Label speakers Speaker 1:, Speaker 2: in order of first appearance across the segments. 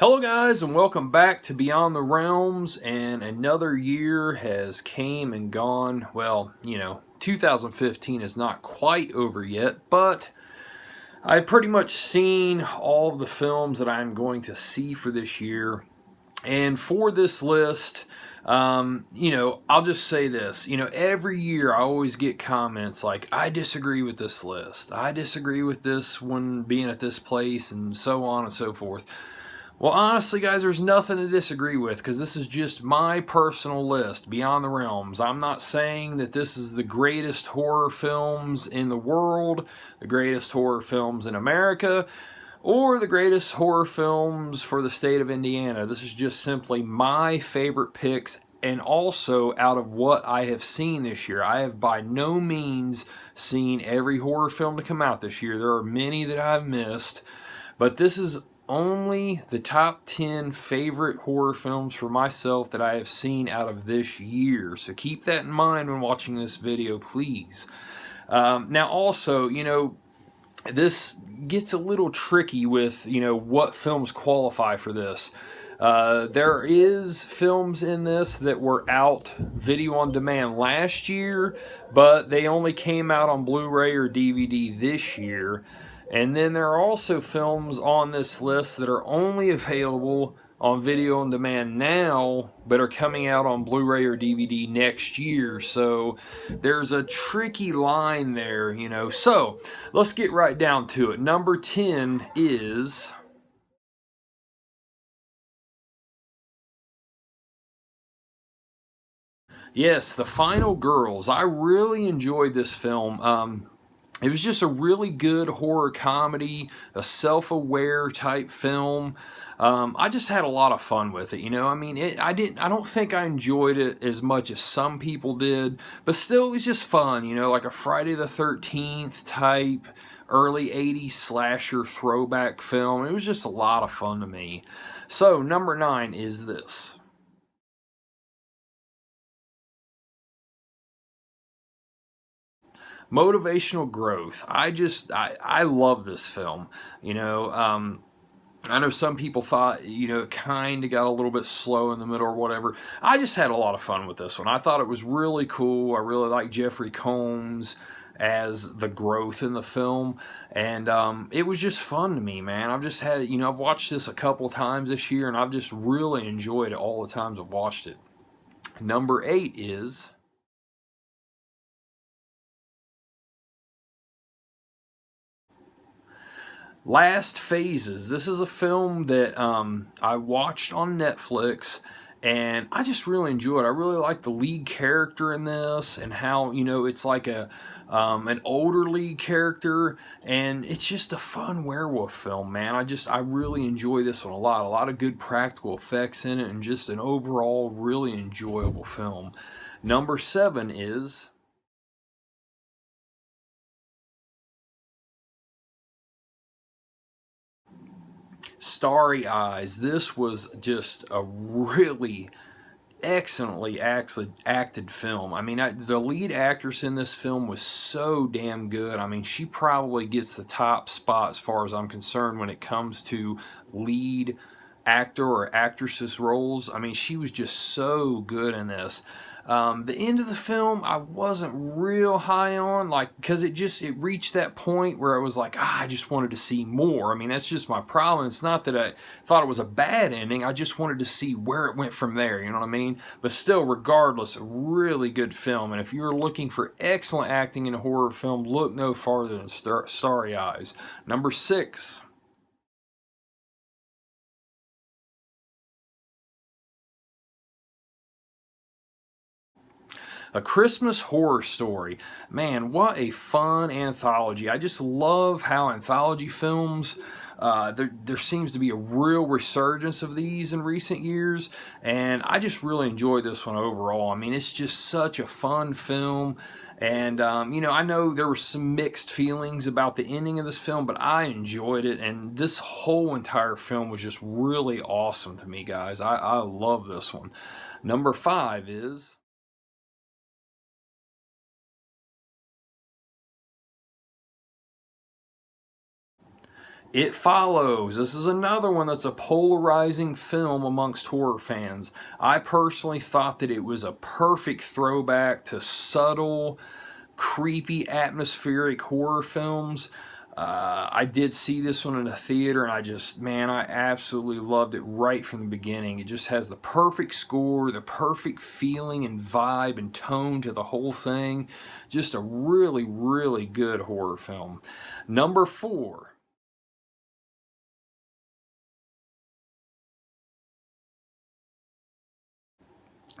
Speaker 1: Hello guys, and welcome back to Beyond the Realms. And another year has came and gone. Well, 2015 is not quite over yet, but I've pretty much seen all of the films that I'm going to see for this year. And for this list, I'll just say this. Every year I always get comments like, I disagree with this list. I disagree with this one being at this place, and so on and so forth. Well, honestly, guys, there's nothing to disagree with because this is just my personal list, Beyond the Realms. I'm not saying that this is the greatest horror films in the world, the greatest horror films in America, or the greatest horror films for the state of Indiana. This is just simply my favorite picks, and also out of what I have seen this year. I have by no means seen every horror film to come out this year. There are many that I've missed, but this is only the top 10 favorite horror films for myself that I have seen out of this year. So keep that in mind when watching this video, please. Now also, this gets a little tricky with, what films qualify for this. There is films in this that were out video on demand last year, but they only came out on Blu-ray or DVD this year. And then there are also films on this list that are only available on video on demand now, but are coming out on Blu-ray or DVD next year. So there's a tricky line there, So let's get right down to it. Number 10 is... Yes, The Final Girls. I really enjoyed this film. It was just a really good horror comedy, a self-aware type film. I just had a lot of fun with it. I don't think I enjoyed it as much as some people did, but still, it was just fun. Like a Friday the 13th type, early 80s slasher throwback film. It was just a lot of fun to me. So number 9 is this. Motivational Growth. I love this film. I know some people thought, it kind of got a little bit slow in the middle or whatever. I just had a lot of fun with this one. I thought it was really cool. I really like Jeffrey Combs as the growth in the film, and it was just fun to me, man. I've just had, I've watched this a couple times this year, and I've just really enjoyed it all the times I've watched it. Number 8 is... Last Phases. This is a film that I watched on Netflix, and I just really enjoyed it. I really like the lead character in this, and how it's like an older lead character, and it's just a fun werewolf film, man. I really enjoy this one a lot. A lot of good practical effects in it, and just an overall really enjoyable film. Number 7 is... Starry Eyes. This was just a really excellently acted film. The lead actress in this film was so damn good. She probably gets the top spot as far as I'm concerned when it comes to lead actor or actresses roles. She was just so good in this. The end of the film, I wasn't real high on, because it reached that point where I was like, I just wanted to see more. That's just my problem. It's not that I thought it was a bad ending. I just wanted to see where it went from there. You know what I mean? But still, regardless, a really good film. And if you're looking for excellent acting in a horror film, look no farther than Starry Eyes. Number 6. A Christmas Horror Story. Man, what a fun anthology. I just love how anthology films, there seems to be a real resurgence of these in recent years, and I just really enjoyed this one overall. It's just such a fun film, and, I know there were some mixed feelings about the ending of this film, but I enjoyed it, and this whole entire film was just really awesome to me, guys. I love this one. Number 5 is... It Follows. This is another one that's a polarizing film amongst horror fans. I personally thought that it was a perfect throwback to subtle, creepy, atmospheric horror films. I did see this one in a theater, and I absolutely loved it right from the beginning. It just has the perfect score, the perfect feeling and vibe and tone to the whole thing. Just a really, really good horror film. Number 4.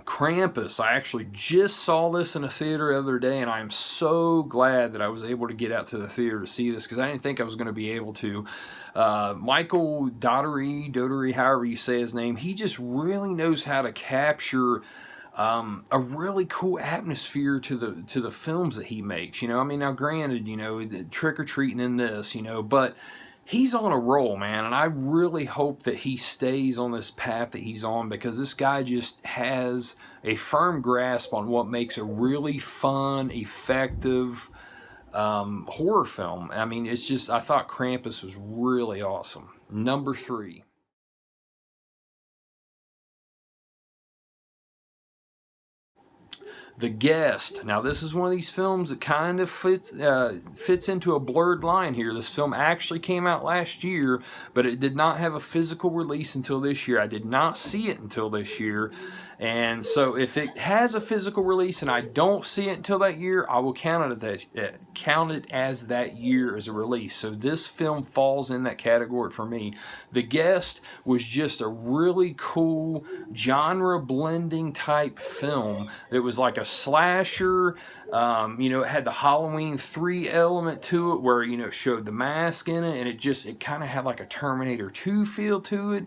Speaker 1: Krampus. I actually just saw this in a theater the other day, and I am so glad that I was able to get out to the theater to see this because I didn't think I was going to be able to. Michael Dougherty, however you say his name, he just really knows how to capture a really cool atmosphere to the films that he makes. I mean, now granted, the trick or treating in this, but he's on a roll, man, and I really hope that he stays on this path that he's on because this guy just has a firm grasp on what makes a really fun, effective horror film. I mean, I thought Krampus was really awesome. Number 3. The Guest. Now, this is one of these films that kind of fits into a blurred line here. This film actually came out last year, but it did not have a physical release until this year. I did not see it until this year. And so if it has a physical release and I don't see it until that year, I will count it as that year as a release. So this film falls in that category for me. The Guest was just a really cool genre blending type film. It was like a slasher. It had the Halloween 3 element to it where, it showed the mask in it, and it kind of had like a Terminator 2 feel to it.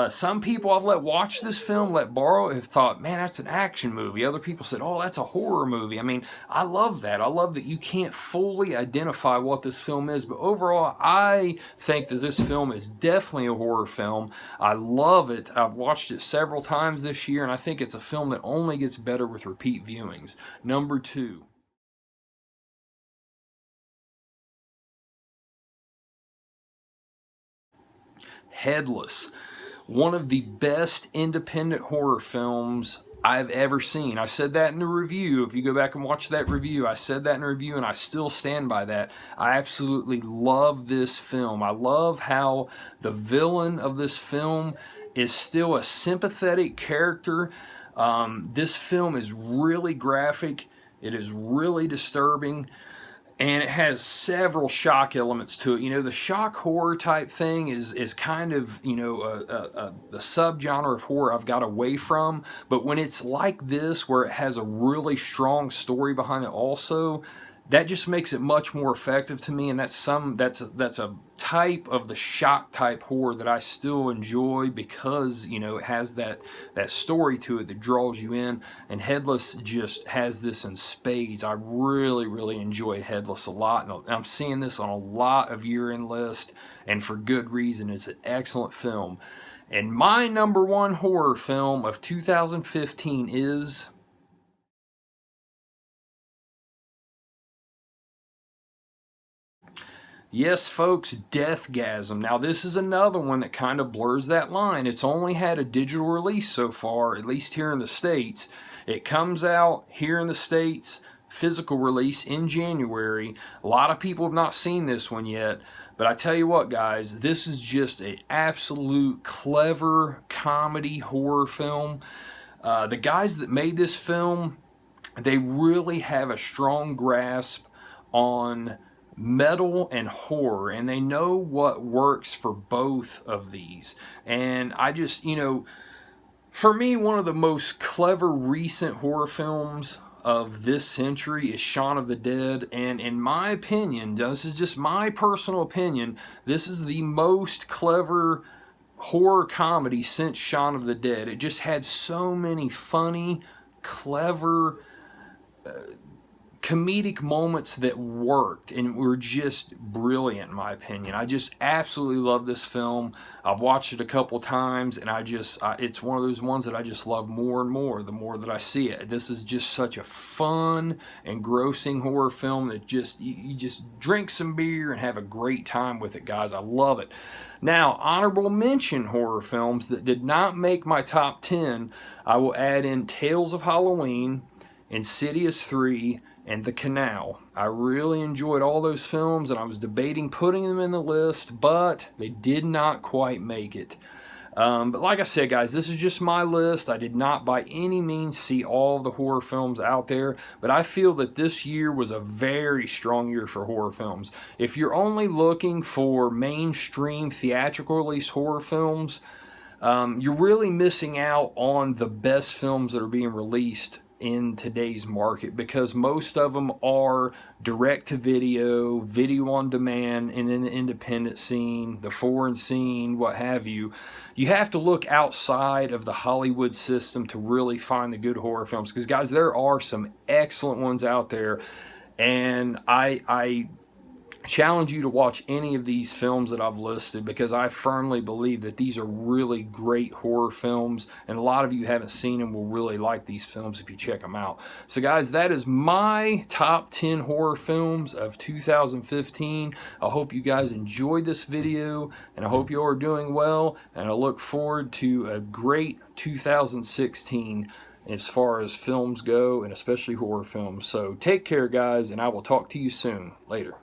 Speaker 1: Some people I've let watch this film, let borrow it, have thought, man, that's an action movie. Other people said, oh, that's a horror movie. I mean, I love that. I love that you can't fully identify what this film is, but overall, I think that this film is definitely a horror film. I love it. I've watched it several times this year, and I think it's a film that only gets better with repeat viewings. Number 2. Headless. One of the best independent horror films I've ever seen. I said that in the review. If you go back and watch that review, I said that in the review, and I still stand by that. I absolutely love this film. I love how the villain of this film is still a sympathetic character. This film is really graphic. It is really disturbing. And it has several shock elements to it. The shock horror type thing is kind of, a subgenre of horror I've got away from. But when it's like this, where it has a really strong story behind it also, that just makes it much more effective to me, and that's a type of the shock type horror that I still enjoy because it has that story to it that draws you in. And Headless just has this in spades. I really, really enjoy Headless a lot, and I'm seeing this on a lot of year-end lists, and for good reason. It's an excellent film. And my number 1 horror film of 2015 is... Yes, folks, Deathgasm. Now, this is another one that kind of blurs that line. It's only had a digital release so far, at least here in the States. It comes out here in the States, physical release in January. A lot of people have not seen this one yet, but I tell you what, guys, this is just an absolute clever comedy horror film. The guys that made this film, they really have a strong grasp on metal and horror, and they know what works for both of these. And I just, for me, one of the most clever recent horror films of this century is Shaun of the Dead, and in my opinion, this is just my personal opinion, this is the most clever horror comedy since Shaun of the Dead. It just had so many funny, clever comedic moments that worked and were just brilliant in my opinion. I just absolutely love this film. I've watched it a couple times, and it's one of those ones that I just love more and more the more that I see it. This is just such a fun, engrossing horror film that you just drink some beer and have a great time with it, guys. I love it. Now, honorable mention horror films that did not make my top 10, I will add in Tales of Halloween, Insidious 3, and The Canal. I really enjoyed all those films, and I was debating putting them in the list, but they did not quite make it. But like I said, guys, this is just my list. I did not by any means see all the horror films out there, but I feel that this year was a very strong year for horror films. If you're only looking for mainstream theatrical release horror films, you're really missing out on the best films that are being released in today's market, because most of them are direct to video, video on demand, and then the independent scene, the foreign scene, what have you. You have to look outside of the Hollywood system to really find the good horror films, because guys, there are some excellent ones out there, and I challenge you to watch any of these films that I've listed, because I firmly believe that these are really great horror films, and a lot of you haven't seen them will really like these films if you check them out. So guys, that is my top 10 horror films of 2015. I hope you guys enjoyed this video, and I hope you are doing well, and I look forward to a great 2016 as far as films go, and especially horror films. So take care, guys, and I will talk to you soon. Later.